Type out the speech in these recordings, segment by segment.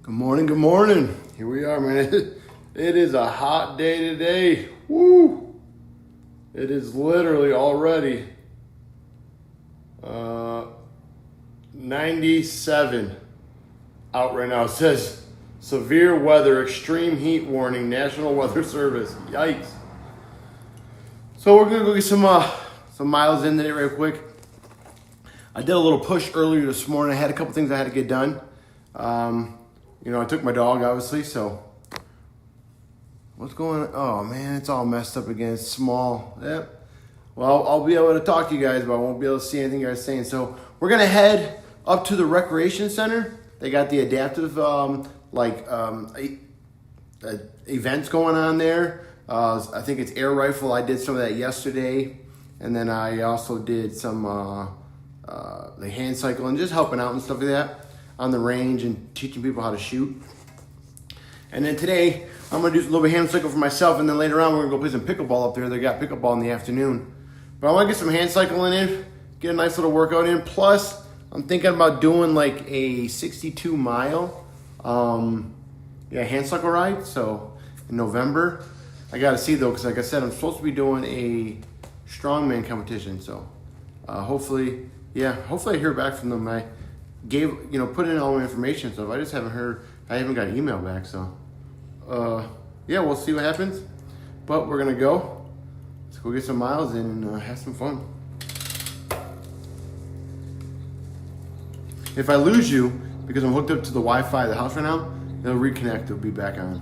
Good morning, good morning. Here we are, man. It is a hot day today. Woo! It is literally already 97 out right now. It says severe weather, extreme heat warning, National Weather Service. Yikes. So we're gonna go get some miles in today real quick. I did a little push earlier this morning. I had a couple things I had to get done. I took my dog, obviously, so. What's going on? Oh, man, it's all messed up again. It's small. Yep. Well, I'll be able to talk to you guys, but I won't be able to see anything you guys are saying. So we're going to head up to the recreation center. They got the adaptive, events going on there. I think it's air rifle. I did some of that yesterday. And then I also did some the hand cycle and just helping out and stuff like that on the range and teaching people how to shoot. And then today, I'm going to do a little bit of hand cycle for myself, and then later on, we're going to go play some pickleball up there. They got pickleball in the afternoon. But I want to get some hand cycling in, get a nice little workout in. Plus, I'm thinking about doing like a 62-mile hand cycle ride. So, in November. I got to see, though, because like I said, I'm supposed to be doing a strongman competition. So, hopefully I hear back from them. I put in all my information, so I just haven't heard. I haven't got an email back, so we'll see what happens. But we're gonna go. Let's go get some miles in and have some fun. If I lose you because I'm hooked up to the Wi-Fi of the house right now, it'll reconnect. It'll be back on.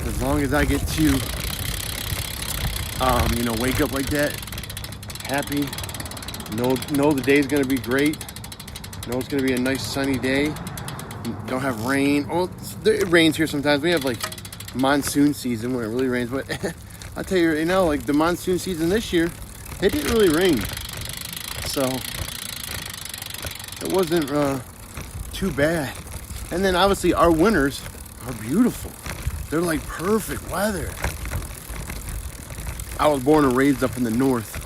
As long as I get to, wake up like that, happy, know the day's gonna be great, know it's gonna be a nice sunny day, don't have rain. Oh, it rains here sometimes. We have like monsoon season when it really rains, but I'll tell you right now, like the monsoon season this year, it didn't really rain, so it wasn't too bad. And then obviously our winters are beautiful. They're like perfect weather. I was born and raised up in the north,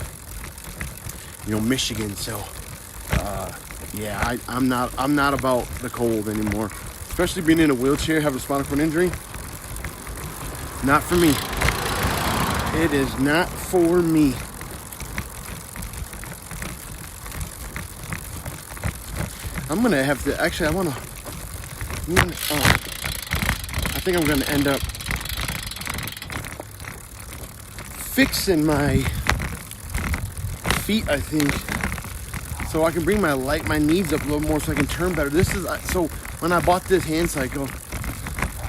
Michigan. So, I'm not about the cold anymore. Especially being in a wheelchair, having a spinal cord injury. Not for me. It is not for me. I'm gonna have to. Actually, I think I'm going to end up fixing my feet, I think, so I can bring my knees up a little more so I can turn better. So when I bought this hand cycle,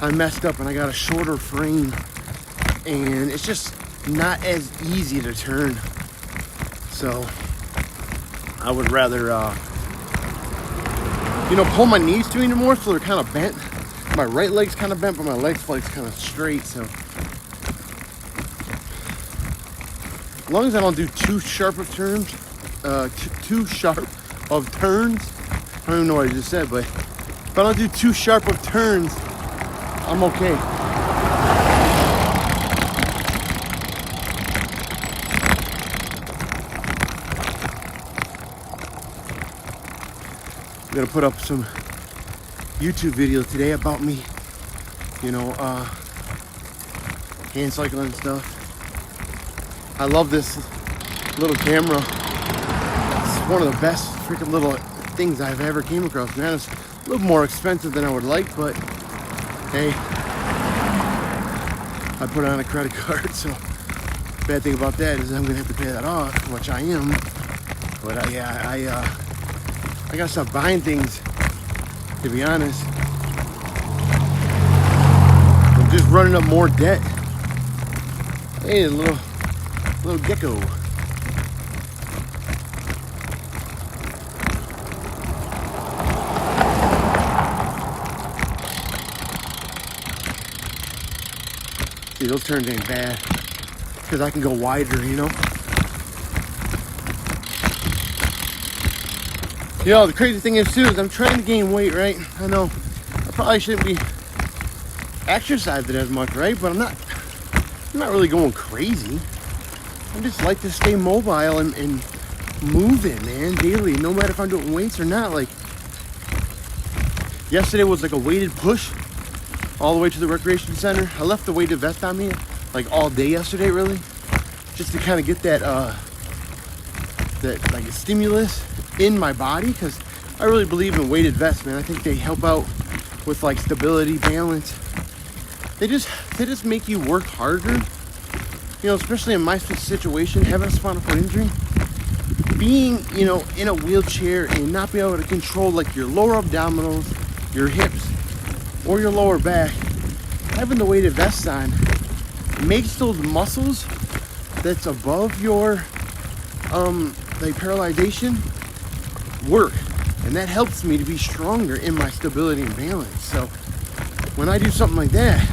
I messed up and I got a shorter frame, and it's just not as easy to turn. So I would rather, pull my knees to me more so they're kind of bent. My right leg's kind of bent, but my left leg's kind of straight, so. As long as I don't do too sharp of turns, I don't even know what I just said, but if I don't do too sharp of turns, I'm okay. I'm gonna put up some YouTube video today about me, hand cycling and stuff. I love this little camera. It's one of the best freaking little things I've ever came across. Man, it's a little more expensive than I would like, but hey, I put it on a credit card, so bad thing about that is I'm gonna have to pay that off, which I am. But I gotta stop buying things, to be honest. I'm just running up more debt. Hey, a little gecko. See, those turns ain't bad. because I can go wider, you know. You know, the crazy thing is too is I'm trying to gain weight, right? I know I probably shouldn't be exercising as much, right? But I'm not really going crazy. I just like to stay mobile and moving, man, daily, no matter if I'm doing weights or not. Like yesterday was like a weighted push all the way to the recreation center. I left the weighted vest on me like all day yesterday, really, just to kind of get that like a stimulus in my body, because I really believe in weighted vests, man. I think they help out with like stability, balance. They just make you work harder, you know, especially in my situation, having a spinal cord injury, being, you know, in a wheelchair and not being able to control like your lower abdominals, your hips, or your lower back. Having the weighted vest on makes those muscles that's above your like paralyzation work, and that helps me to be stronger in my stability and balance. So when I do something like that,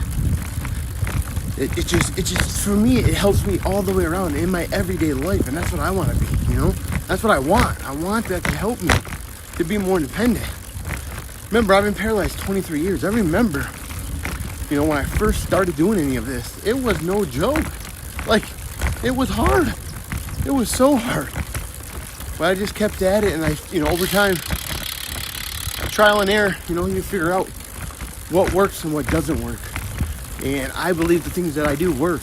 it just for me, it helps me all the way around in my everyday life, and that's what I want to be, you know. That's what I want. I want that to help me to be more independent. Remember, I've been paralyzed 23 years. I remember, you know, when I first started doing any of this, it was no joke. Like, it was hard. It was so hard. But I just kept at it, and I, you know, over time, trial and error, you know, you figure out what works and what doesn't work. And I believe the things that I do work.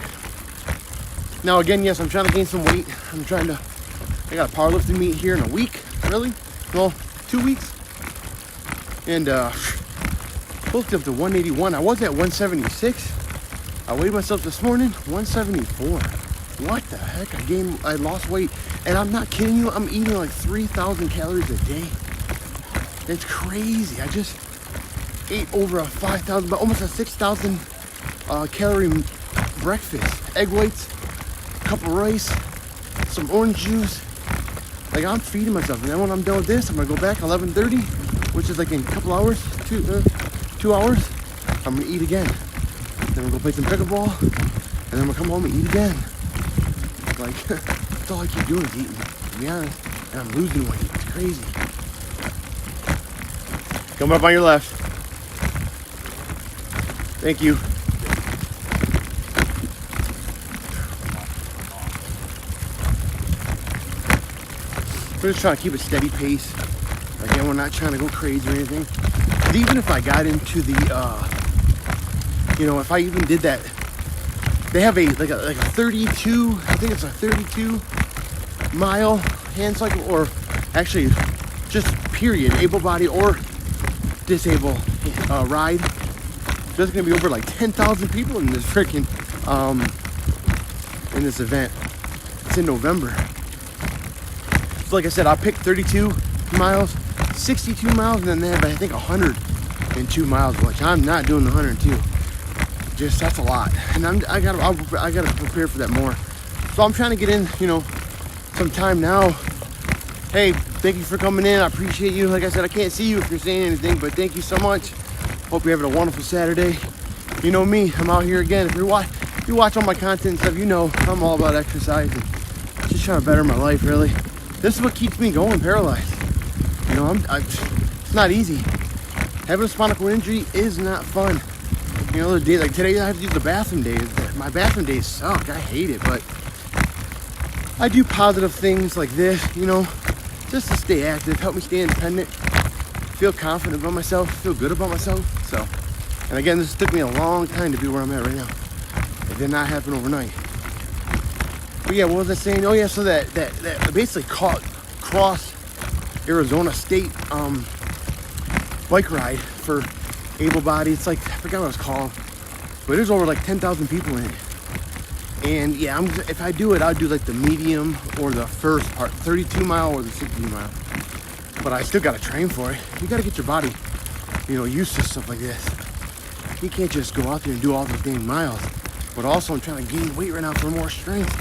Now, again, yes, I'm trying to gain some weight. I got a powerlifting meet here in a week, really? Well, 2 weeks. And supposed up to 181. I was at 176. I weighed myself this morning, 174. What the heck? I lost weight. And I'm not kidding you, I'm eating like 3,000 calories a day. It's crazy. I just ate over a 5,000, but almost a 6,000 calorie breakfast. Egg whites, a cup of rice, some orange juice. Like, I'm feeding myself. And then when I'm done with this, I'm gonna go back 11:30, which is like in a couple hours, 2 hours. I'm gonna eat again. Then we'll go play some pickleball, and then I'm gonna come home and eat again. Like, that's all I keep doing is eating, to be honest. And I'm losing weight. It's crazy. Come up on your left. Thank you. We're just trying to keep a steady pace. Again, we're not trying to go crazy or anything. But even if I got into the, you know, if I even did that, they have a 32, I think it's a 32 mile hand cycle, or actually just period, able body or disabled ride. There's gonna be over like 10,000 people in this freaking in this event. It's in November. So like I said, I picked 32 miles, 62 miles, and then they have, I think, 102 miles, which I'm not doing the 102. Just, that's a lot, and I gotta prepare for that more. So I'm trying to get in, you know, some time now. Hey, thank you for coming in. I appreciate you. Like I said, I can't see you if you're saying anything, but thank you so much. Hope you're having a wonderful Saturday. You know me, I'm out here again. If you watch all my content and stuff, you know I'm all about exercise and just trying to better my life, really. This is what keeps me going, paralyzed. You know, it's not easy. Having a spinal cord injury is not fun. You know, the day, like today, I have to use the bathroom days. My bathroom days suck. I hate it, but I do positive things like this, you know, just to stay active, help me stay independent, feel confident about myself, feel good about myself. So, and again, this took me a long time to be where I'm at right now. It did not happen overnight. But yeah, what was I saying? Oh yeah, so that basically cross Arizona State bike ride for able-bodied. It's like, I forgot what it was called, but there's over like 10,000 people in it. And yeah, if I do it, I'll do like the medium or the first part, 32 mile or the 60 mile. But I still gotta train for it. You gotta get your body, you know, used to stuff like this. You can't just go out there and do all those dang miles. But also, I'm trying to gain weight right now for more strength,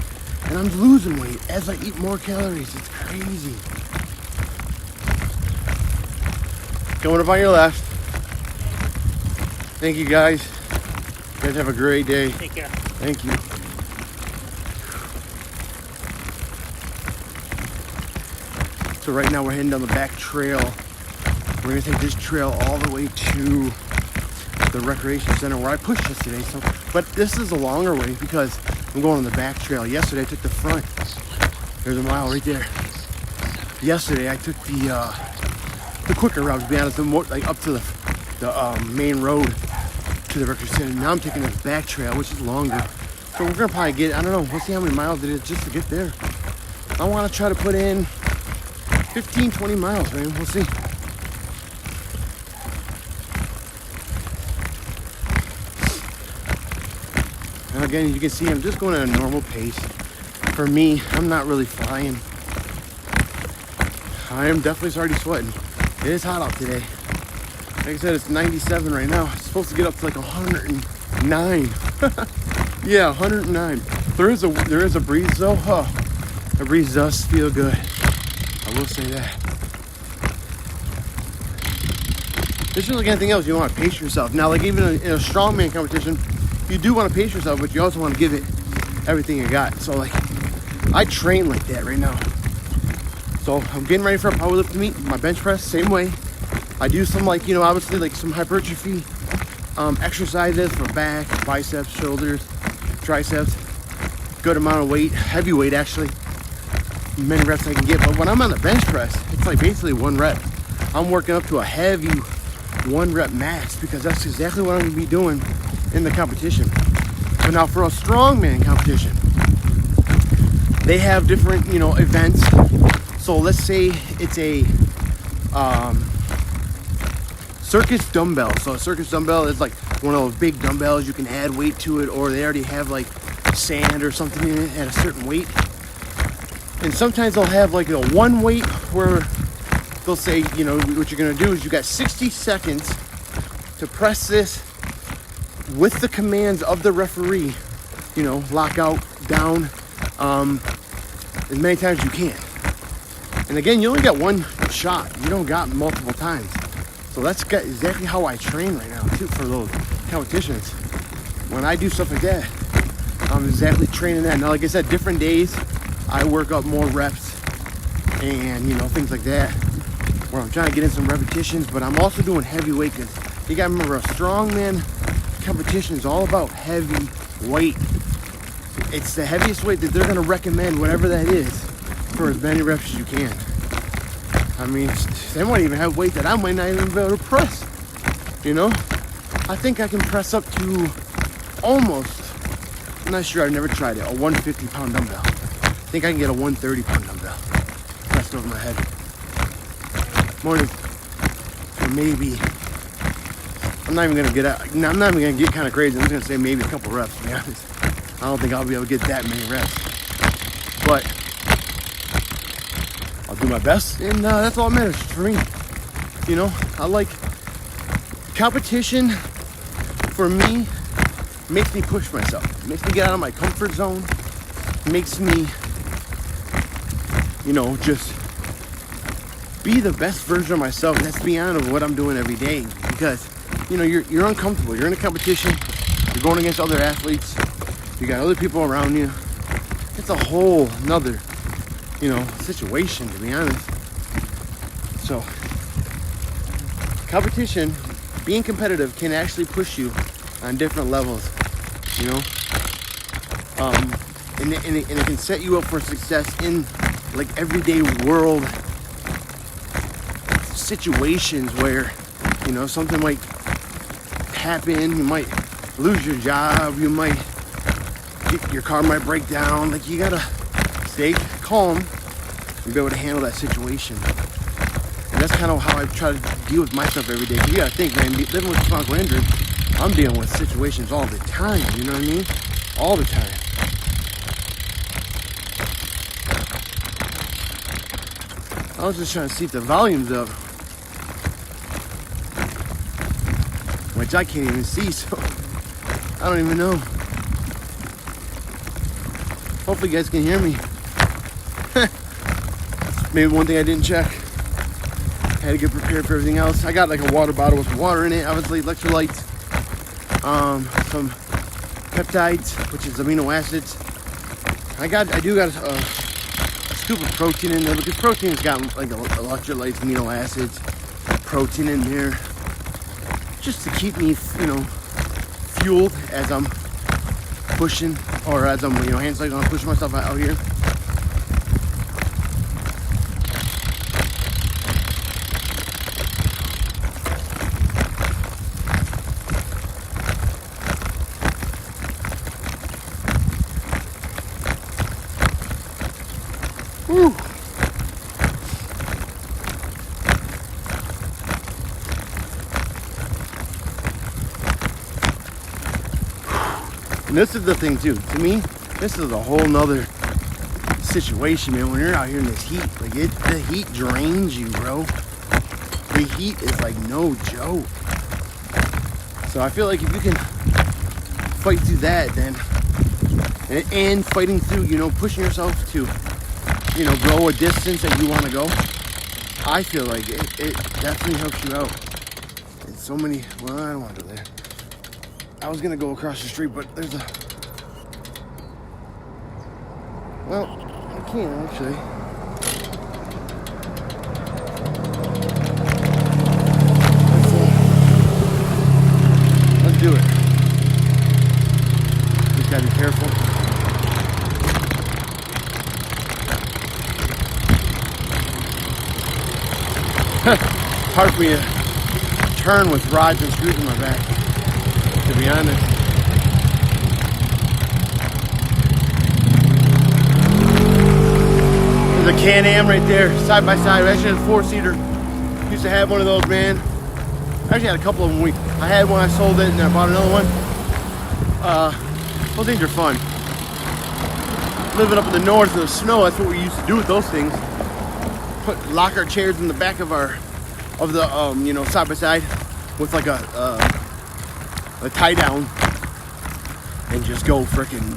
and I'm losing weight as I eat more calories. It's crazy. Coming up on your left. Thank you, guys. You guys have a great day. Take care. Thank you. So right now we're heading down the back trail. We're gonna take this trail all the way to the recreation center where I pushed yesterday. So, but this is a longer way because I'm going on the back trail. Yesterday I took the front. There's a mile right there. Yesterday I took the quicker route, to be honest, the more, like up to the main road to the recreation center. Now I'm taking this back trail, which is longer. So we're gonna probably get, I don't know, we'll see how many miles it is just to get there. I wanna try to put in 15, 20 miles, man. We'll see. And again, you can see I'm just going at a normal pace. For me, I'm not really flying. I am definitely already sweating. It is hot out today. Like I said, it's 97 right now. It's supposed to get up to like 109. Yeah, 109. There is a breeze though. Oh, the breeze does feel good. I will say that. It's just like anything else. You want to pace yourself. Now, like even in a strongman competition, you do want to pace yourself, but you also want to give it everything you got. So like, I train like that right now. So I'm getting ready for a powerlifting meet. My bench press, same way. I do some like, you know, obviously like some hypertrophy exercises for back, biceps, shoulders, triceps. Good amount of weight, heavy weight actually. Many reps I can get. But when I'm on the bench press, it's like basically 1 rep. I'm working up to a heavy 1 rep max because that's exactly what I'm gonna be doing in the competition. So now for a strongman competition, they have different, you know, events. So let's say it's a circus dumbbell. So a circus dumbbell is like one of those big dumbbells. You can add weight to it, or they already have like sand or something in it at a certain weight. And sometimes they'll have like a one weight where they'll say, you know, what you're gonna do is you got 60 seconds to press this with the commands of the referee, you know, lock out, down, as many times as you can. And again, you only got 1 shot. You don't got multiple times. So that's exactly how I train right now too for those competitions. When I do stuff like that, I'm exactly training that. Now, like I said, different days, I work up more reps and, you know, things like that, where I'm trying to get in some repetitions, but I'm also doing heavy weight because you gotta remember, a strongman competition is all about heavy weight. It's the heaviest weight that they're gonna recommend, whatever that is, for as many reps as you can. I mean, they might even have weight that I might not even be able to press, you know? I think I can press up to almost, I'm not sure, I've never tried it, a 150 pound dumbbell. I think I can get a 130 pound dumbbell pressed over my head. More than, or maybe, I'm not even gonna get kind of crazy. I'm just gonna say maybe a couple reps, to be honest. I don't think I'll be able to get that many reps. But I'll do my best, and that's all that matters for me. You know, I like competition. For me, makes me push myself. It makes me get out of my comfort zone. It makes me, you know, just be the best version of myself. And that's beyond what I'm doing every day. Because, you know, you're uncomfortable. You're in a competition. You're going against other athletes. You got other people around you. It's a whole nother, you know, situation, to be honest. So, competition, being competitive can actually push you on different levels, you know? And it can set you up for success in like everyday world situations where, you know, something might happen. You might lose your job. You might your car might break down. Like, you gotta stay calm and be able to handle that situation. And that's kind of how I try to deal with myself every day. You gotta think, man, living with chronic injury, I'm dealing with situations all the time. You know what I mean? All the time. I was just trying to see if the volume's up, which I can't even see, so I don't even know. Hopefully you guys can hear me. Maybe one thing I didn't check. I had to get prepared for everything else. I got like a water bottle with some water in it, obviously electrolytes, some peptides, which is amino acids. I do got a scoop of protein in there because protein's got like electrolytes, amino acids, protein in there, just to keep me, fueled as I'm pushing, or as I'm, hand cycling, I'm pushing myself out here. Woo. And this is the thing too. To me, this is a whole nother situation, man. When you're out here in this heat, like the heat drains you, bro. The heat is like no joke. So I feel like if you can fight through that, then and fighting through, pushing yourself to, go a distance that you want to go, I feel like it definitely helps you out. And so many, well, I don't want to go there. I was gonna go across the street, but there's a, well, I can't actually. Let's do it. Just gotta be careful. Hard for me to turn with rods and screws in my back, to be honest. There's a Can-Am right there, side by side. I actually had a 4-seater. Used to have one of those, man. I actually had a couple of them. I had one, I sold it, and then I bought another one. Those things are fun. Living up in the north in the snow, that's what we used to do with those things. Lock our chairs in the back of the side by side with like a tie down, and just go freaking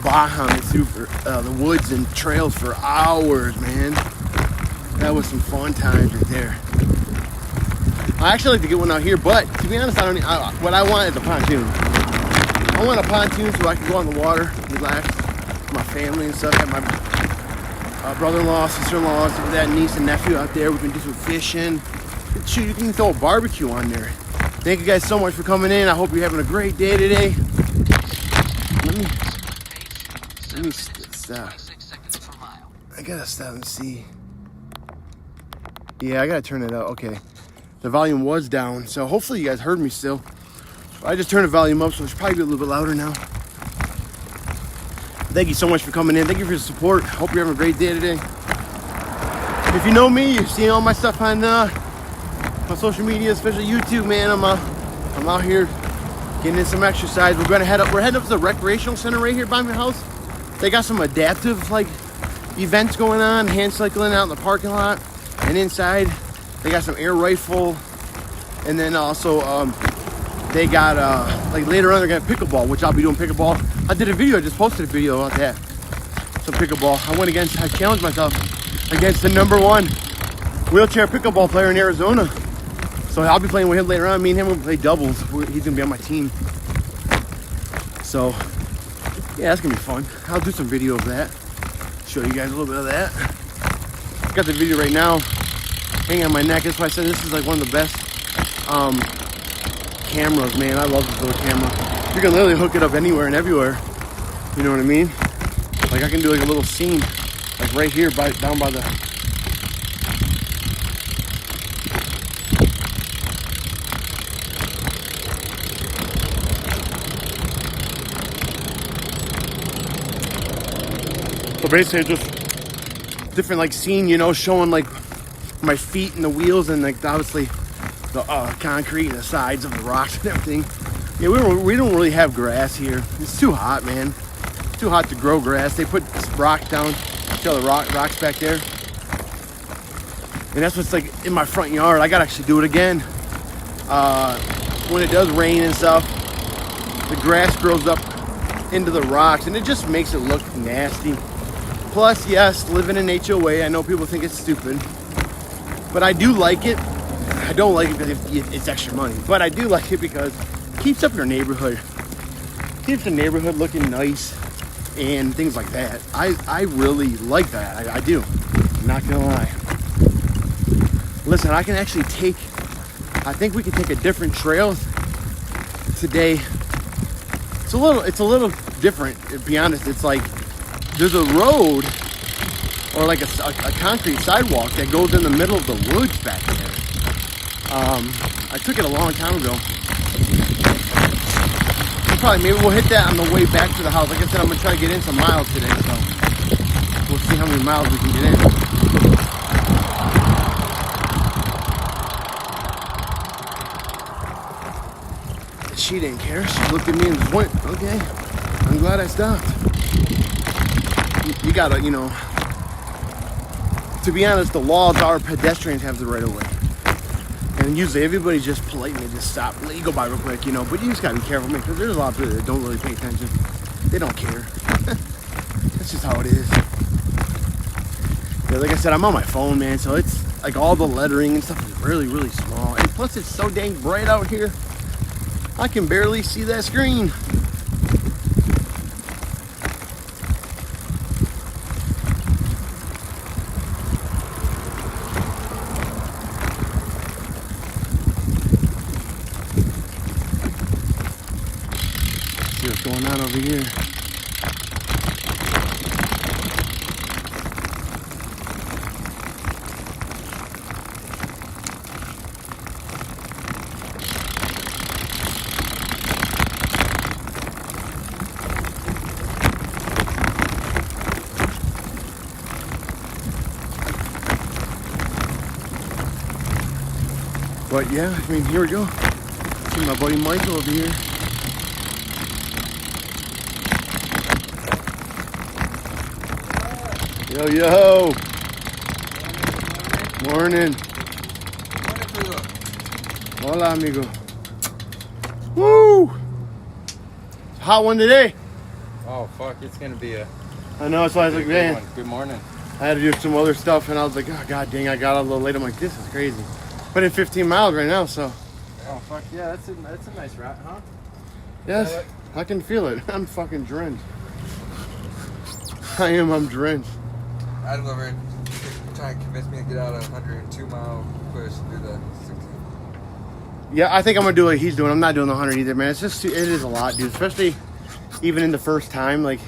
Baja it through the woods and trails for hours, man. That was some fun times right there. I actually like to get one out here, but to be honest, what I want is a pontoon. I want a pontoon so I can go on the water, relax with my family and stuff. Have my brother-in-law, sister-in-law, that niece and nephew out there. We can do some fishing. Shoot, you can throw a barbecue on there. Thank you guys so much for coming in. I hope you're having a great day today. Let me stop. I gotta stop and see. Yeah, I gotta turn it up. Okay. The volume was down, so hopefully you guys heard me still. I just turned the volume up, so it should probably be a little bit louder now. Thank you so much for coming in. Thank you for your support. Hope you're having a great day today. If you know me, you've seen all my stuff on social media, especially YouTube, man. I'm out here getting in some exercise. We're heading up to the recreational center right here by my house. They got some adaptive events going on, hand cycling out in the parking lot, and inside they got some air rifle, and then also they got later on they're gonna pickleball, which I'll be doing pickleball. I just posted a video about that. So pickleball. I challenged myself against the #1 wheelchair pickleball player in Arizona. So I'll be playing with him later on. Me and him will play doubles. He's gonna be on my team. So yeah, that's gonna be fun. I'll do some video of that. Show you guys a little bit of that. Got the video right now hanging on my neck. That's why I said this is like one of the best cameras, man. I love this little camera. You can literally hook it up anywhere and everywhere. You know what I mean? Like I can do like a little scene, like right here, down by the. So basically, just different like scene, showing like my feet and the wheels and like obviously the concrete and the sides of the rocks and everything. Yeah, we don't really have grass here. It's too hot, man. It's too hot to grow grass. They put rock down, show the rocks back there, and that's what's like in my front yard. I gotta actually do it again. When it does rain and stuff, the grass grows up into the rocks, and it just makes it look nasty. Plus, yes, living in HOA, I know people think it's stupid, but I do like it. I don't like it because it's extra money, but I do like it because it keeps up your neighborhood. Keeps the neighborhood looking nice. and things like that. I really like that. I do. I'm not gonna lie. Listen, I can actually I think we can take a different trail today. It's a little different, to be honest. It's like there's a road or like a concrete sidewalk that goes in the middle of the woods back there. I took it a long time ago. Maybe we'll hit that on the way back to the house. Like I said, I'm gonna try to get in some miles today, so we'll see how many miles we can get in. She didn't care. She looked at me and just went, okay, I'm glad I stopped. You gotta, to be honest, the laws are pedestrians have the right of way. And usually everybody just politely just stop, let you go by real quick, but you just gotta be careful, man, because there's a lot of people that don't really pay attention. They don't care. That's just how it is. Yeah, like I said, I'm on my phone, man, so it's like all the lettering and stuff is really, really small. And plus it's so dang bright out here, I can barely see that screen. See what's going on over here. But yeah, I mean, here we go. See my buddy Michael over here. Yo, yo. Morning. Hola, amigo. Woo! Hot one today. Oh, fuck, it's gonna be a... I know, that's why I was like, man. Good morning. I had to do some other stuff, and I was like, oh, god dang, I got out a little late. I'm like, this is crazy. But in 15 miles right now, so. Oh, fuck, yeah, that's a nice route, huh? Yes, I can feel it. I'm fucking drenched. I'm drenched. I'd love it. Trying to convince me to get out a 102-mile push through the 16. Yeah, I think I'm gonna do what he's doing. I'm not doing the 100 either, man. It is a lot, dude. Especially even in the first time, like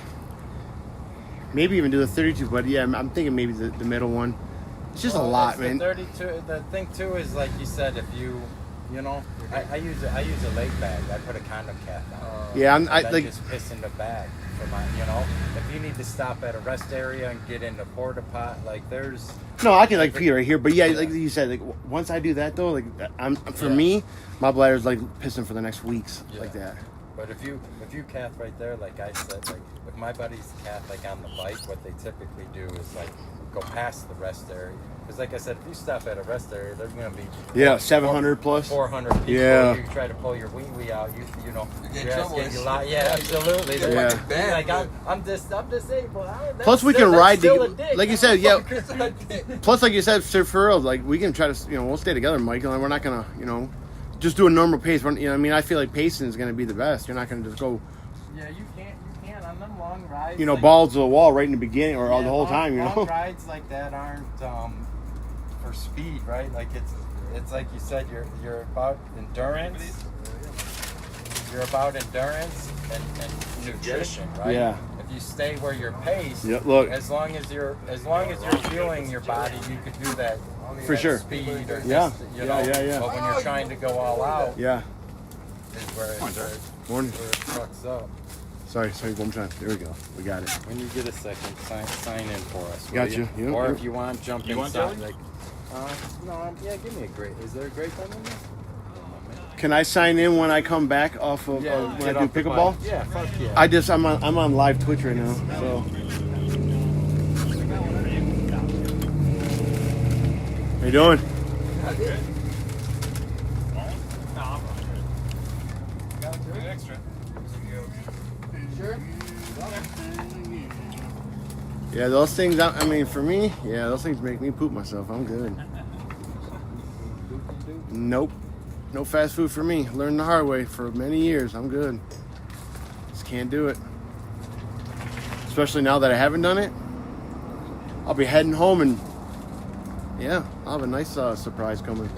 maybe even do the 32. But yeah, I'm thinking maybe the middle one. It's just a lot, man. The 32. The thing too is like you said, if I use a leg bag. I put a condom cap on. Yeah, I just piss in the bag for my. If you need to stop at a rest area and get in the porta pot, like there's. No, I can like pee right here, but yeah, like you said, like once I do that though, like for me, my bladder's like pissing for the next weeks, like that. But if you cath right there, like I said, like if my buddies cath like on the bike, what they typically do is like go past the rest area. Because like I said, if you stop at a rest area, there's going to be 700 plus 400 people. Yeah. You try to pull your wee out, you get trouble. Yeah, absolutely. Yeah. Like I'm disabled. Plus we can ride like you said, yeah. Yeah. Plus, like you said, for real, like we can try to, we'll stay together, Michael, and we're not gonna, just do a normal pace. I mean, I feel like pacing is gonna be the best. You're not gonna just go. Yeah, you can't on them long rides. Like, balls to the wall right in the beginning or the whole time. Long rides like that aren't for speed, right? Like it's like you said, you're about endurance. You're about endurance and nutrition, right? Yeah. If you stay where you're paced, look. as long as you're fueling your body, you could do that For sure. speed or Yeah. yeah. But when you're trying to go all out, Yeah. is where it Morning. trucks up. Sorry, one time. There we go. We got it. When you get a second, sign in for us. Got you. Or Yep. if you want, jump inside. Like, give me a grape. Is there a grape on in there? Can I sign in when I come back off of when I do pickleball? Yeah, fuck yeah. I'm on live Twitch right now. So. How you doing? Yeah, those things, I mean, for me, those things make me poop myself. I'm good. Nope. No fast food for me. Learned the hard way for many years. I'm good. Just can't do it. especially now that I haven't done it. I'll be heading home and yeah, I'll have a nice surprise coming.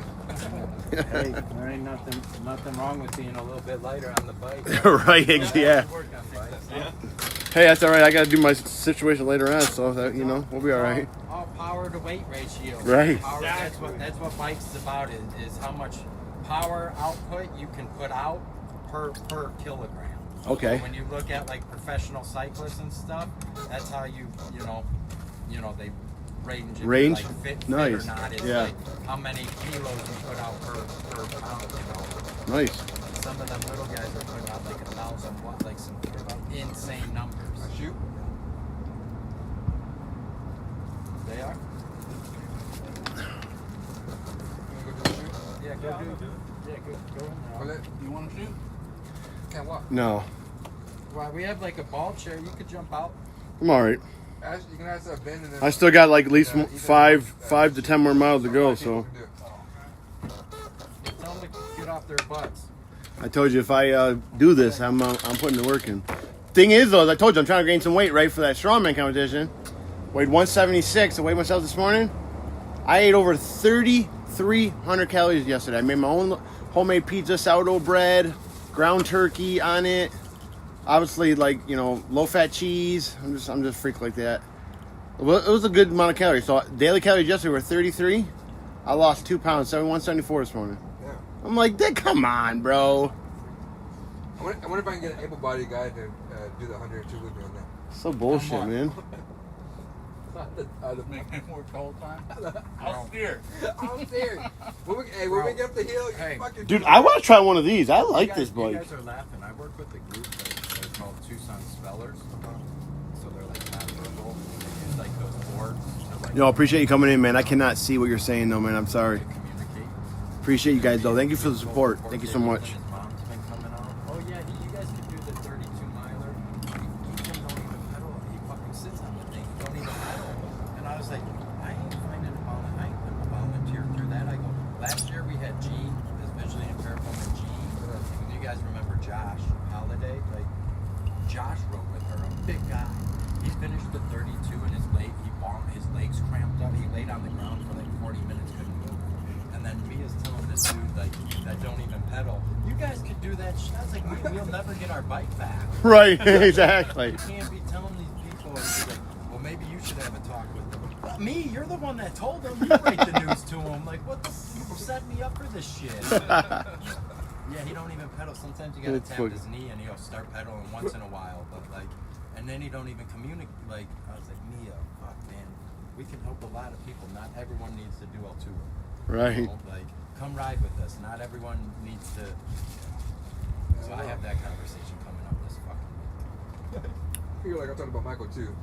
Hey, there ain't nothing wrong with being a little bit lighter on the bike. Right, yeah. Work on bikes. Yeah. Hey, that's all right. I got to do my situation later on, so that, you know, we'll be all right. All power to weight ratio. Right. Power, that's what bikes is about. Is how much power output you can put out per kilogram. Okay. So when you look at like professional cyclists and stuff, that's how you know they range. Range? Like fit Nice. or not. It's Yeah. like how many kilos you put out per pound. You know. Nice. Some of them little guys are putting out like 1,000 watts, like some insane numbers. Shoot. They are. You wanna go do the shoot? Yeah, go do. Yeah, go. Go let- You want to shoot? Can't walk. No, Well, we have like a ball chair. You could jump out. I'm all right. Ask, you can ask that Ben and then. I still got like at least Yeah, either- five to 10 more miles to go, so. Tell them to get off their butts. I told you if I do this, I'm putting the work in. Thing is, though, as I told you, I'm trying to gain some weight, right, for that strongman competition. Weighed 176. I weighed myself this morning. I ate over 3,300 calories yesterday. I made my own homemade pizza, sourdough bread, ground turkey on it. Obviously, like, you know, low-fat cheese. I'm just a freak like that. Well, it was a good amount of calories. So daily calories yesterday were 33. I lost 2 pounds, 174 this morning. Yeah. I'm like, come on, bro. I wonder if I can get an able-bodied guy to do the 102 with me on that. So bullshit, Come on. man. Make me work the whole time? I'll steer. I'm serious. When we get up the hill, you Hey. fucking Dude, I want to try one of these. I like You this guys- bike. You guys are laughing. I work with a group that's called Tucson Spellers. So they're like nonverbal. They use like those boards to like Yo, appreciate you coming in, man. I cannot see what you're saying, though, man. I'm sorry. communicate. Appreciate you guys, though. Thank you for the support. Thank you so much. His mom's been coming out. Oh yeah, you guys can do the 32 miler. He don't even pedal. He fucking sits on the thing. He don't even pedal. And I was like, I ain't finding I ain't putting a volunteer through that. I go. Last year we had Gene, this visually impaired woman, Gene. And you guys remember Josh Holiday? Like Josh rode with her, a big guy. He finished the 32 and his legs cramped up. He laid on the ground for like 40 minutes, couldn't move. And then Mia's telling this dude like that don't even pedal. You guys could do that. I was like, we'll never get our bike back. Right, exactly. You can't be telling these people and be like, well, maybe you should have a talk with them. But me, you're the one that told them. You break the news to them. Like, what the? You set me up for this shit. Yeah, he don't even pedal. Sometimes you gotta That's tap fucking- his knee and he'll start pedaling once in a while. But like, and then he don't even communicate. Like, I was like, Mia, fuck, man, we can help a lot of people. Not everyone needs to do Altura. Right. You know, like, come ride with us. Not everyone needs to. So I have that conversation coming up this fucking week. I feel like I'm talking about Michael too.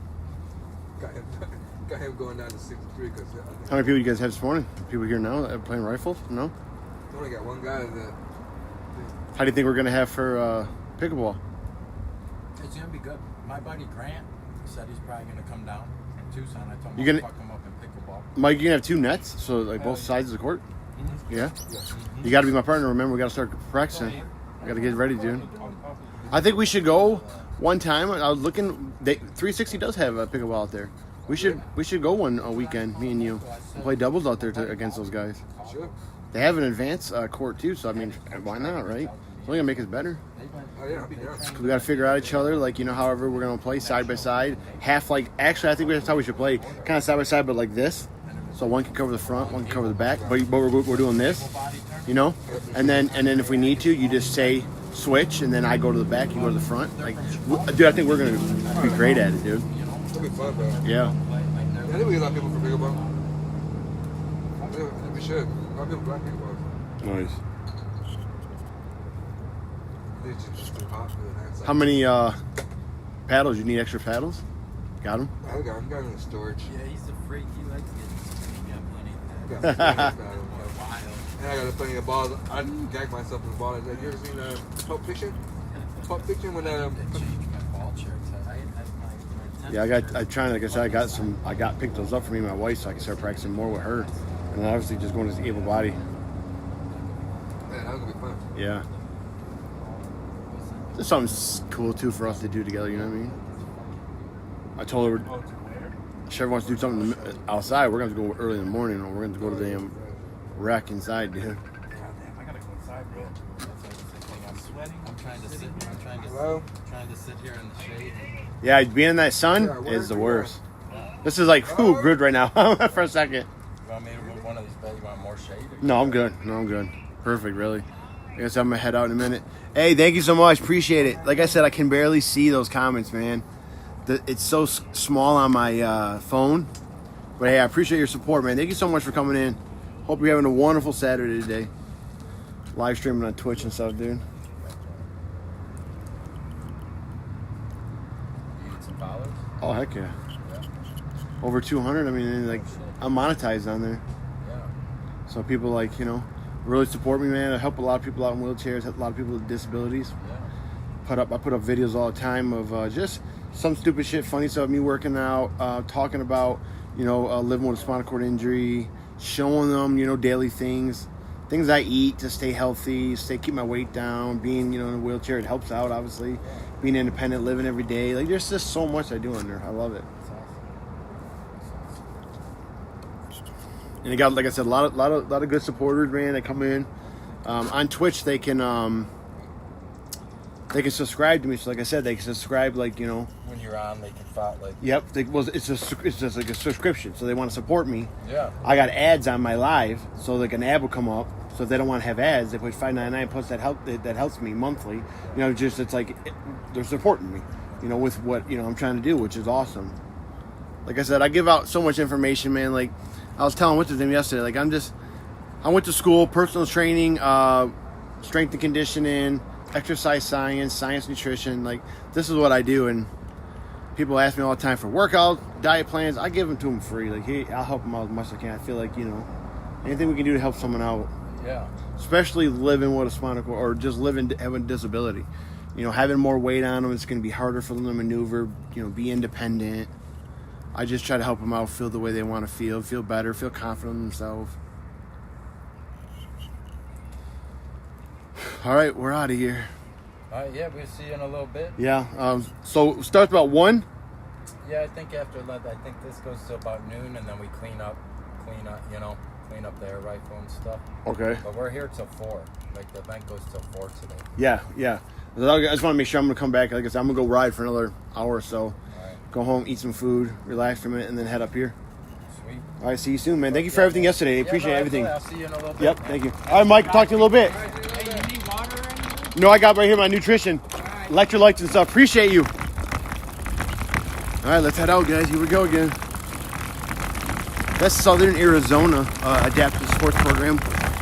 Got him going down to 63 because How many people you guys have this morning? People here now that are playing rifle? No? I only got one guy that. How do you think we're going to have for pickleball? It's gonna be good. My buddy Grant said he's probably gonna come down from Tucson. I told him You I'll gonna- fuck him up in pickleball. Mike, you going to have 2 nets? So, like, both sides of the court? Yeah? You got to be my partner. Remember, we got to start practicing. I got to get ready, dude. I think we should go one time. I was looking. 360 does have a pickleball out there. We should go one a weekend, me and you. And play doubles out there against those guys. Sure. They have an advanced court too, so I mean, why not, right? It's only gonna make us better. Oh yeah, I'll be there. We gotta figure out each other, like, you know, however we're gonna play side by side, half like. Actually, I think that's how we should play, kind of side by side, but like this. So one can cover the front, one can cover the back, but we're doing this, you know. And then if we need to, you just say switch, and then I go to the back, you go to the front. Like, dude, I think we're gonna be great at it, dude. It'll be fun, bro. Yeah. I think we get a lot of people for pickleball. I think we should. A lot of people black pickleball. Nice. It's just too hot for the night. How many paddles? You need extra paddles? Got them? I got them in the storage. Yeah, he's a freak. He likes getting. He got plenty of I that. got plenty of paddles. For a while. And I got plenty of balls. I gag myself with the ball. Have you ever seen Pulp Fiction? Pulp Fiction when I changed my ball chair. My Yeah, I'm trying. Like I said, I got picked those up for me and my wife, so I can start practicing more with her, and then obviously just going to the able body. Man, that was gonna be fun. Yeah, just something cool too for us to do together. You know what I mean? I told her Oh, it's there. if she ever wants to do something outside, we're going to have to go early in the morning, or we're going to go to the damn rack inside, dude. God damn, I gotta go inside, bro. That's the thing. I'm Sweating. I'm trying to sit. I'm trying to. Hello? Trying to sit here in the shade. Yeah, being in that sun Yeah, where is the you worst. This is like, whew, good right now for a second. You want me to move one of these beds? You want more shade? Or No, I'm good. No, I'm good. Perfect, really. I guess I'm going to head out in a minute. Hey, thank you so much. Appreciate it. Like I said, I can barely see those comments, man. It's so small on my phone. But hey, I appreciate your support, man. Thank you so much for coming in. Hope you're having a wonderful Saturday today. Live streaming on Twitch and stuff, dude. You need some followers? Oh, heck yeah. Yeah. Over 200. I mean, like, I'm monetized on there. Yeah. So people, like, you know, really support me, man. I help a lot of people out in wheelchairs, help a lot of people with disabilities. Yeah. I put up videos all the time of just some stupid shit, funny stuff, me working out, talking about, you know, living with a spinal cord injury, showing them, you know, daily things I eat to stay healthy, keep my weight down, being, you know, in a wheelchair, it helps out, obviously, being independent, living every day. Like, there's just so much I do on there. I love it. That's awesome. And it got, like I said, a lot of good supporters, man, that come in. On Twitch, they can subscribe to me. So like I said, they can subscribe, like, you know. When you're on, they can follow. Like, Yep. It's just like a subscription. So they want to support me. yeah. I got ads on my live, so like an ad will come up. So if they don't want to have ads, they put $5.99 plus that helps me monthly. You know, just it's like they're supporting me. You know, with what, you know, I'm trying to do, which is awesome. Like I said, I give out so much information, man. Like I was telling what's his name yesterday. Like I went to school, personal training, strength and conditioning, exercise science, nutrition. Like this is what I do, and people ask me all the time for workout, diet plans. I give them to them free. Like, hey, I'll help them out as much as I can. I feel like, you know, anything we can do to help someone out, Yeah. especially living with a spinal cord or just having a disability. You know, having more weight on them, it's going to be harder for them to maneuver. You know, be independent. I just try to help them out, feel the way they want to feel better, feel confident in themselves. All right, we're out of here. All right. Yeah. We'll see you in a little bit. Yeah. So it starts about 1. Yeah. I think after that, I think this goes to about noon, and then we clean up. You know, clean up the air rifle and stuff. Okay. But we're here till 4. Like the event goes till 4 today. Yeah. I just want to make sure I'm going to come back. Like I said, I'm going to go ride for another hour or so. All right. Go home, eat some food, relax for a minute, and then head up here. Sweet. All right, see you soon, man. Thank you for everything yesterday. Appreciate everything. I'll see you in a little bit. Yep, man. thank you. All right, Mike, talk to you a little bit. Hey, you need water or anything? No, I got right here my nutrition, electrolytes and stuff. Appreciate you. All right, let's head out, guys. Here we go again. That's Southern Arizona Adaptive Sports Program.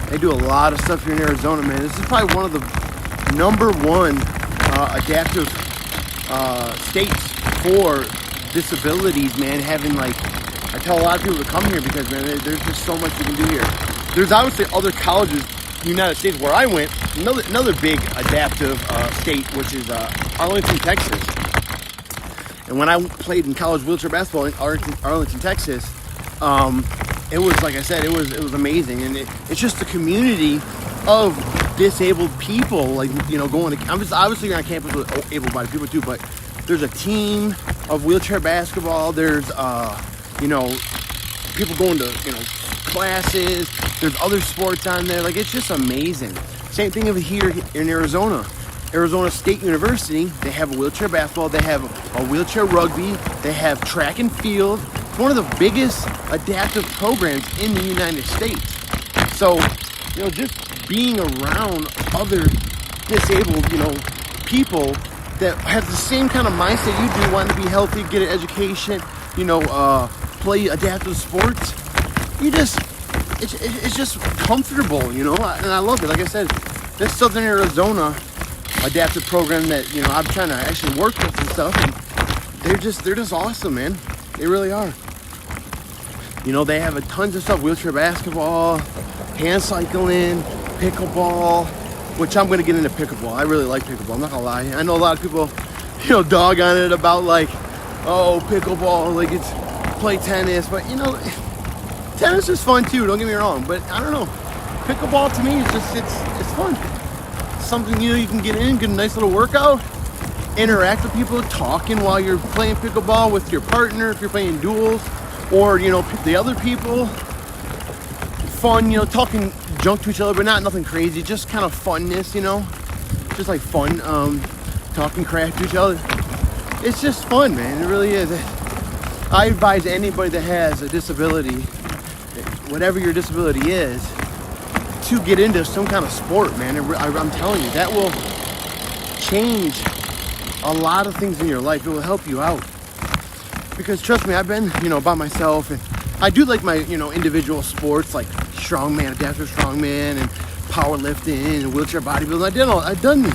They do a lot of stuff here in Arizona, man. This is probably one of the #1 adaptive states for disabilities, man. Having, like, I tell a lot of people to come here because, man, there's just so much you can do here. There's obviously other colleges in the United States where I went. Another big adaptive state, which is Arlington, Texas. And when I played in college wheelchair basketball in Arlington, Texas, it was, like I said, it was amazing. And it's just the community of disabled people, like, you know, going to, I'm just obviously on campus with able-bodied people too, but there's a team of wheelchair basketball. There's, you know, people going to, you know, classes. There's other sports on there. Like, it's just amazing. Same thing over here in Arizona. Arizona State University, they have a wheelchair basketball. They have a wheelchair rugby. They have track and field. It's one of the biggest adaptive programs in the United States. So, you know, just being around other disabled, you know, people that have the same kind of mindset you do, wanting to be healthy, get an education, you know, play adaptive sports. It's just comfortable, you know, and I love it. Like I said, this Southern Arizona adaptive program that, you know, I'm trying to actually work with and stuff, and they're just awesome, man. They really are. You know, they have tons of stuff: wheelchair basketball, hand cycling, pickleball, which I'm going to get into pickleball. I really like pickleball, I'm not going to lie. I know a lot of people, you know, dog on it about, like, oh, pickleball, like, it's play tennis, but, you know, tennis is fun too, don't get me wrong, but I don't know. Pickleball to me is just, it's fun. It's something, you know, you can get in, get a nice little workout, interact with people, talking while you're playing pickleball with your partner, if you're playing duels, or, you know, the other people. Fun, you know, talking junk to each other, but not nothing crazy, just kind of funness, you know, just like fun, talking crap to each other. It's just fun, man. It really is. I advise anybody that has a disability, whatever your disability is, to get into some kind of sport, man. I'm telling you, that will change a lot of things in your life. It will help you out. Because trust me, I've been, you know, by myself, and I do like my, you know, individual sports like strongman, adaptive strongman, and powerlifting and wheelchair bodybuilding. I've done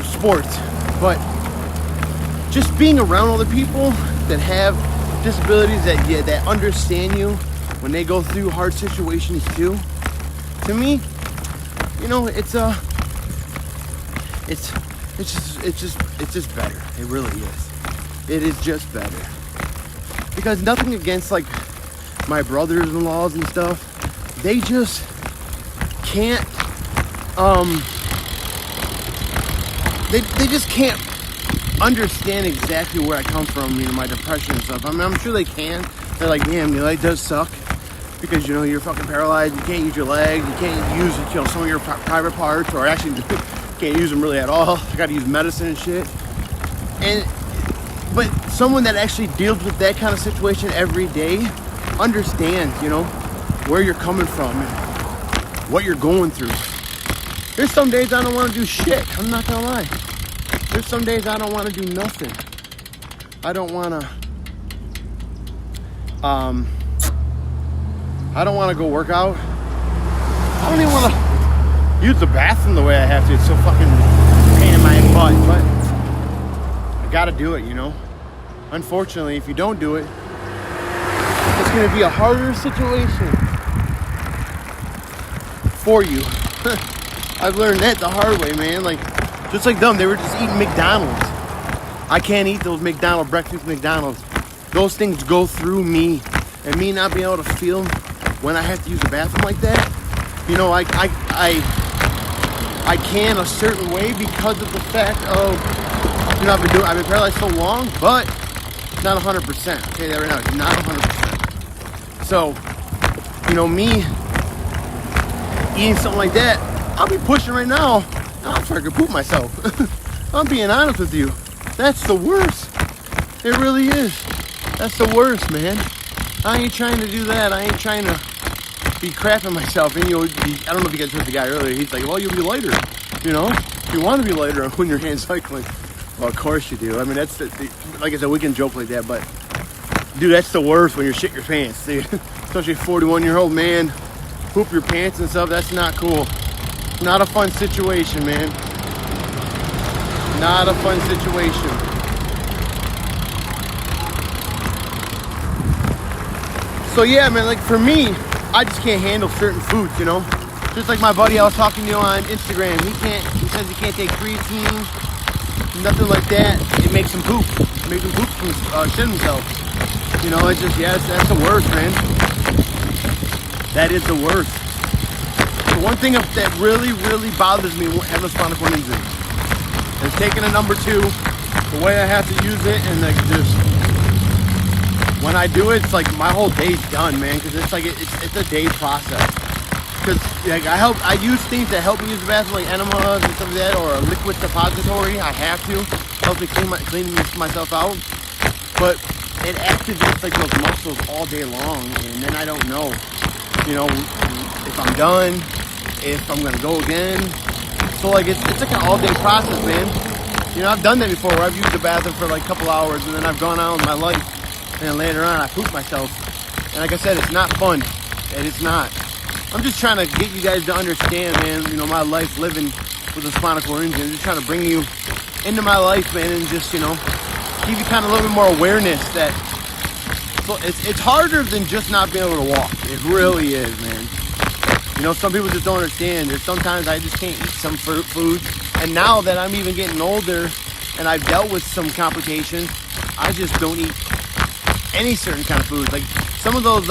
sports, but just being around other people that have disabilities that understand you when they go through hard situations too. To me, you know, it's just better. It really is. It is just better. Because nothing against like my brothers-in-laws and stuff, they just can't. They just can't understand exactly where I come from. You know, my depression and stuff. I mean, I'm sure they can. They're like, damn, you know, it does suck. Because, you know, you're fucking paralyzed, you can't use your legs, you can't use, you know, some of your private parts, or actually can't use them really at all. You gotta use medicine and shit. But someone that actually deals with that kind of situation every day understands, you know, where you're coming from and what you're going through. There's some days I don't want to do shit, I'm not gonna lie. There's some days I don't want to do nothing. I don't want to go work out. I don't even want to use the bathroom the way I have to. It's so fucking pain in my butt, but I gotta do it, you know. Unfortunately, if you don't do it, it's gonna be a harder situation for you. I've learned that the hard way, man. Like, just like them, they were just eating McDonald's. I can't eat those breakfast McDonald's. Those things go through me, and me not being able to feel when I have to use the bathroom like that, you know, I can a certain way because of the fact of, you know, I've been paralyzed so long, but not 100%. I'll tell you that right now, not 100%. So, you know, me eating something like that, I'll be pushing right now, and I'll freaking poop myself. I'm being honest with you. That's the worst. It really is. That's the worst, man. I ain't trying to do that. I ain't trying to be crapping myself. And, you know, I don't know if you guys heard the guy earlier. He's like, well, you'll be lighter. You know, you want to be lighter when you're hand cycling. Well, of course you do. I mean, that's like I said, we can joke like that, but dude, that's the worst when you're shit your pants. Dude. Especially a 41-year-old man, poop your pants and stuff. That's not cool. Not a fun situation, man. Not a fun situation. So yeah, man, like for me, I just can't handle certain foods, you know? Just like my buddy I was talking to on Instagram, he says he can't take creatine, nothing like that. It makes him poop. It makes him poop from shit himself. You know, it's just, yeah, that's the worst, man. That is the worst. The one thing that really, really bothers me having a spinal cord injury is taking a number 2, the way I have to use it, and like just, when I do it, it's like my whole day's done, man, because it's like, it's a day process. Because like I use things that help me use the bathroom, like enemas and stuff like that, or a liquid suppository. I have to help me clean myself out. But it activates like those muscles all day long, and then I don't know, you know, if I'm done, if I'm gonna go again. So like it's like an all day process, man. You know, I've done that before, where I've used the bathroom for like a couple hours, and then I've gone out with my life, and then later on I poop myself. And like I said, it's not fun, and it's not. I'm just trying to get you guys to understand, man, you know, my life living with a spinal cord injury. I'm just trying to bring you into my life, man, and just, you know, give you kind of a little bit more awareness that it's harder than just not being able to walk. It really is, man. You know, some people just don't understand. There's sometimes I just can't eat some foods. And now that I'm even getting older and I've dealt with some complications, I just don't eat any certain kind of foods. Like some of those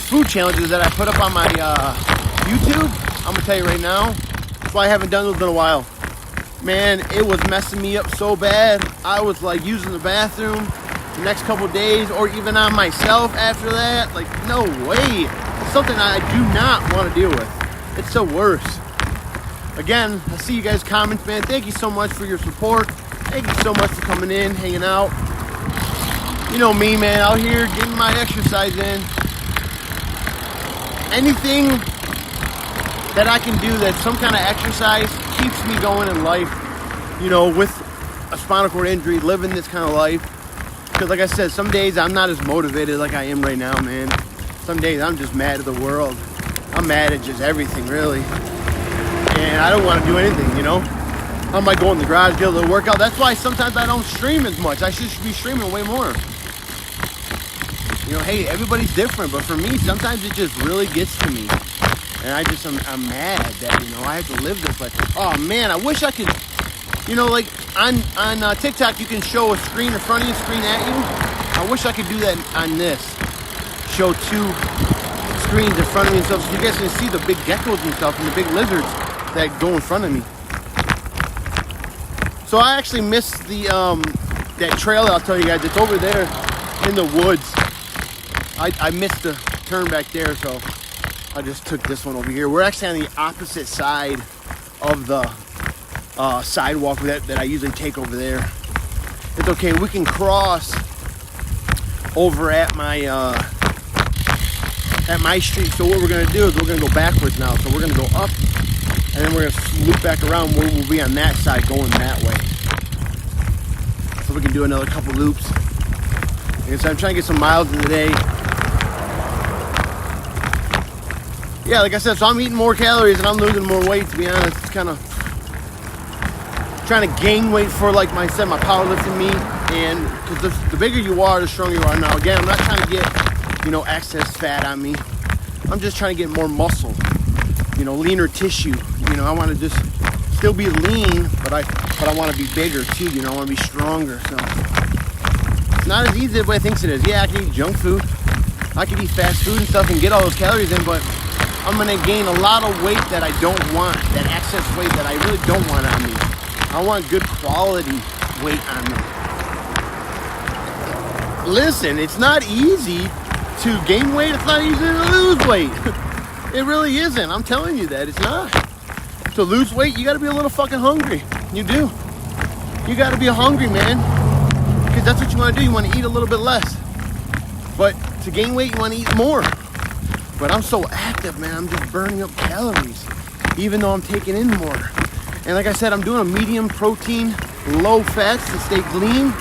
food challenges that I put up on my YouTube, I'm gonna tell you right now, that's why I haven't done those in a while. man, it was messing me up so bad. I was like using the bathroom the next couple days, or even on myself after that. Like, no way. It's something I do not want to deal with. It's the worst. Again, I see you guys' comments, man. Thank you so much for your support. Thank you so much for coming in, hanging out. You know me, man, out here getting my exercise in. Anything that I can do that's some kind of exercise keeps me going in life. You know, with a spinal cord injury, living this kind of life. Because like I said, some days I'm not as motivated like I am right now, man. Some days I'm just mad at the world. I'm mad at just everything, really. And I don't want to do anything, you know? I might go in the garage, get a little workout. That's why sometimes I don't stream as much. I should be streaming way more. You know, hey, everybody's different, but for me, sometimes it just really gets to me. And I'm mad that, you know, I have to live this life. Oh, man, I wish I could, you know, like on TikTok, you can show a screen in front of you, screen at you. I wish I could do that on this. Show two screens in front of me and stuff, so you guys can see the big geckos and stuff and the big lizards that go in front of me. So I actually missed the that trail I'll tell you guys. It's over there in the woods. I missed the turn back there, so I just took this one over here. We're actually on the opposite side of the sidewalk that I usually take over there. It's okay. We can cross over at my street. So what we're gonna do is we're gonna go backwards now. So we're gonna go up, and then we're gonna loop back around where we'll be on that side going that way. So we can do another couple loops. And so I'm trying to get some miles in the day. Yeah, like I said, so I'm eating more calories and I'm losing more weight, to be honest. It's kind of trying to gain weight for, like I said, my powerlifting meet. And because the bigger you are, the stronger you are. Now, again, I'm not trying to get, you know, excess fat on me. I'm just trying to get more muscle, you know, leaner tissue. You know, I want to just still be lean, but I want to be bigger too. You know, I want to be stronger. So it's not as easy as everybody thinks it is. Yeah, I can eat junk food. I can eat fast food and stuff and get all those calories in, but I'm going to gain a lot of weight that I don't want, that excess weight that I really don't want on me. I want good quality weight on me. Listen, it's not easy to gain weight. It's not easy to lose weight. It really isn't. I'm telling you that. It's not. To lose weight, you got to be a little fucking hungry. You do. You got to be hungry, man. Because that's what you want to do. You want to eat a little bit less. But to gain weight, you want to eat more. But I'm so active, man. I'm just burning up calories, even though I'm taking in more. And like I said, I'm doing a medium protein, low fats to stay lean,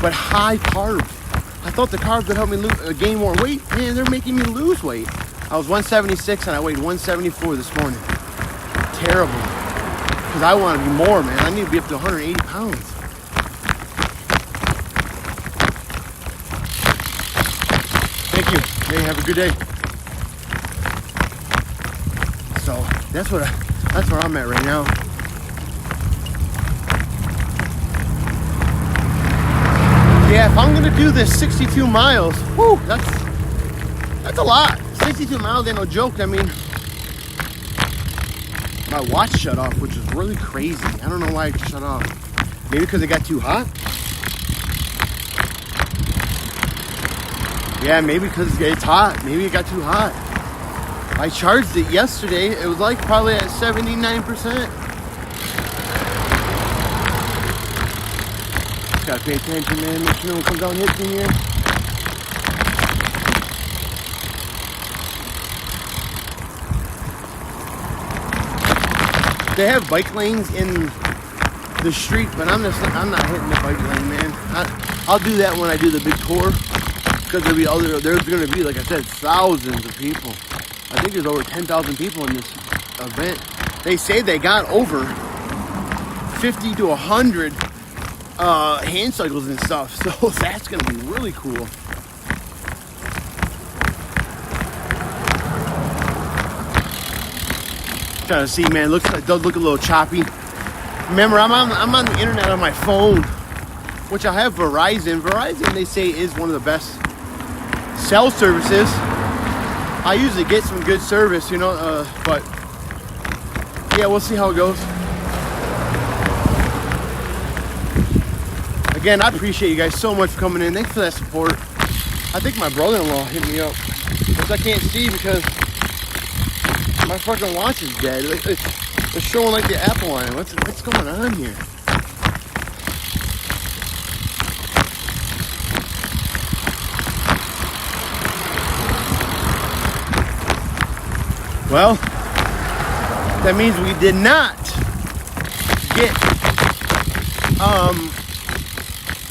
but high carb. I thought the carbs would help me gain more weight. Man, they're making me lose weight. I was 176 and I weighed 174 this morning. Terrible. Because I want to be more, man. I need to be up to 180 pounds. Thank you. Hey, have a good day. So that's where I'm at right now. Yeah, if I'm gonna do this 62 miles, whoo, that's a lot. 62 miles ain't no joke. I mean, my watch shut off, which is really crazy. I don't know why it shut off. Maybe because it got too hot? Yeah, maybe because it's hot. Maybe it got too hot. I charged it yesterday. It was like probably at 79%. Gotta pay attention, man. Make sure no one comes out and hits me here. They have bike lanes in the street, but I'm not hitting the bike lane, man. I'll do that when I do the big tour, because there's gonna be, like I said, thousands of people. I think there's over 10,000 people in this event. They say they got over 50 to 100 hand cycles and stuff, so that's gonna be really cool. Trying to see, man. It does look a little choppy. Remember, I'm on the internet on my phone, which I have Verizon. Verizon, they say, is one of the best cell services. I usually get some good service, you know, but yeah, we'll see how it goes. Again, I appreciate you guys so much for coming in. Thanks for that support. I think my brother-in-law hit me up, which I can't see because my fucking watch is dead. It's showing like the Apple line. What's going on here? Well, that means we did not get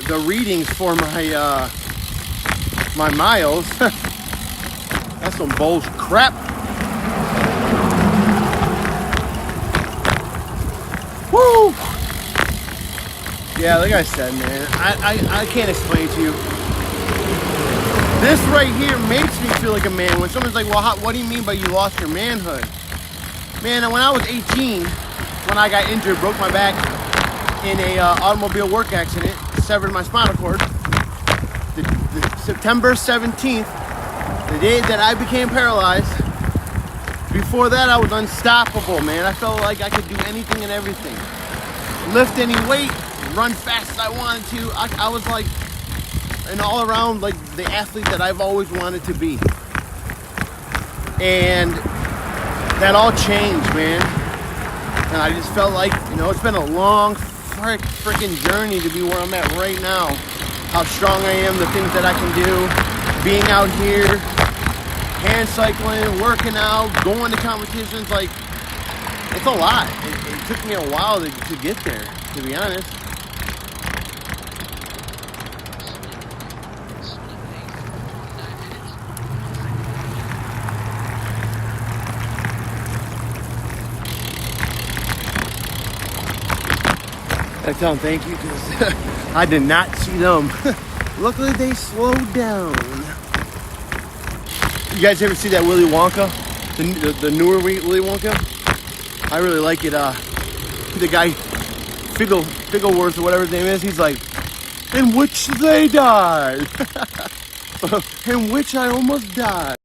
the readings for my my miles. That's some bullshit crap. Woo! Yeah, like I said, man, I can't explain it to you. This right here makes me feel like a man. When someone's like, well, what do you mean by you lost your manhood? Man, when I was 18, when I got injured, broke my back in a automobile work accident, severed my spinal cord, the September 17th, the day that I became paralyzed, before that I was unstoppable, man. I felt like I could do anything and everything. Lift any weight, run fast as I wanted to. I was like an all-around, like the athlete that I've always wanted to be. And that all changed, man. And I just felt like, you know, it's been a long freaking journey to be where I'm at right now. How strong I am, the things that I can do, being out here, hand cycling, working out, going to competitions, like, it's a lot. It took me a while to get there, to be honest. I tell them thank you because I did not see them. Luckily, they slowed down. You guys ever see that Willy Wonka? The newer Willy Wonka? I really like it. The guy, Figgleworth or whatever his name is, he's like, in which they died. In which I almost died.